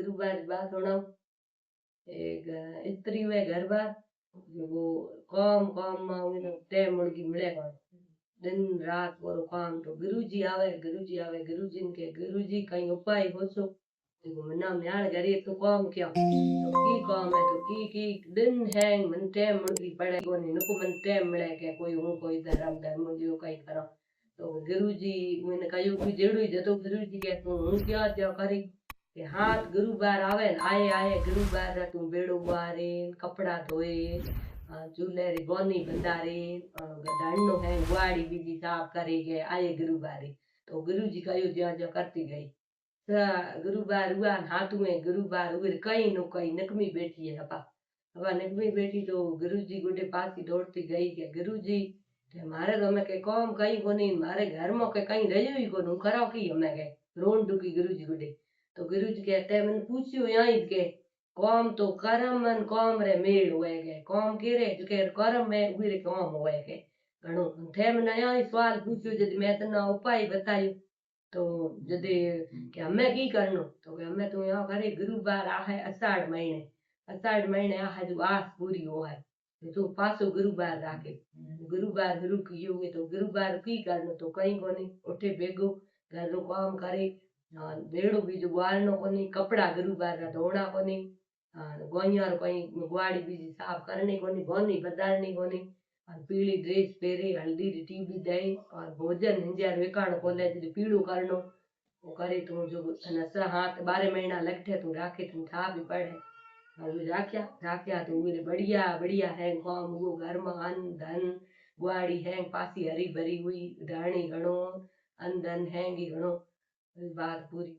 गुरुवार बात होना एक स्त्री वे घर बार वो काम काम में टाइम मुड़की मिलेगा दिन रात वो काम तो गुरुजी आवे गुरुजी के गुरुजी कहीं उपाय हो सो देखो मना म्यान घरे तो काम क्या तो की काम है तो की दिन है मन टाइम मुड़की पड़े को नहीं नुको मन टाइम मिले के कोई हूं कोई धर्म जो कहीं करा तो गुरुजी मैंने कही कि जेड़ू जतो गुरुजी के तू हूं क्या क्या करी के हाथ गुरुवार आवे आए आए गुरुवार तू बेड़ो बारे कपड़ा धोए चूल्हे री गोनी बंधारे डांडो है गुआड़ी बीजी साफ करे गए आए गुरुवारी तो गुरुजी कहो ज्या ज्या करती गई गुरुवार हुआ हाथ में गुरुवार हुए कहीं नो कहीं नकमी बैठी है अपा नकमी बैठी तो गुरुजी गुडे पासी दौड़ती गई के गुरुजी मारे तो हमें के काम कहीं को नहीं मारे घर में के कहीं रहो ही को कराओ की हमें के रोन डुकी गुरुजी गुडे तो गुरुजी कहते मैंने पूछ्यो यही के काम तो कर्म मन काम रे मेल हुए गए काम केरे जो के कर्म में उरे काम हुए गए घणो थे मैंने यही सवाल पूछ्यो जद मैं तना उपाय बतायो तो जदे कि हमें की करनो तो हमें तो यहाँ करे गुरुवार आ है अषाढ़ महीने आ है जो आस पूरी हो है तो पासो गुरुवार राखे गुरुवार गुरु की हुए तो गुरुवार की करनो तो कहीं कोनी उठे बेगो घर रो काम करे बेड़ो बीजो ग्वालनो कोनी कपड़ा गुरुवार रा धोना कोनी गोइयार कहीं ग्वाड़ी बीजी साफ करनी कोनी गोनी बदारनी कोनी और पीली ड्रेस पहरे हल्दी री टीबी दे और भोजन हिंजार वेकाण कॉलेज पीड़ो करनो वो करे तो जो नसा हाथ 12 महीना लगते तू राखे तुम था भी पड़े और राख्या तो वे बढ़िया बढ़िया है काम वो घर में अन्न धन गुआड़ी है पासी हरी भरी हुई धाणी घणो अन्न धन है घणो बात पूरी।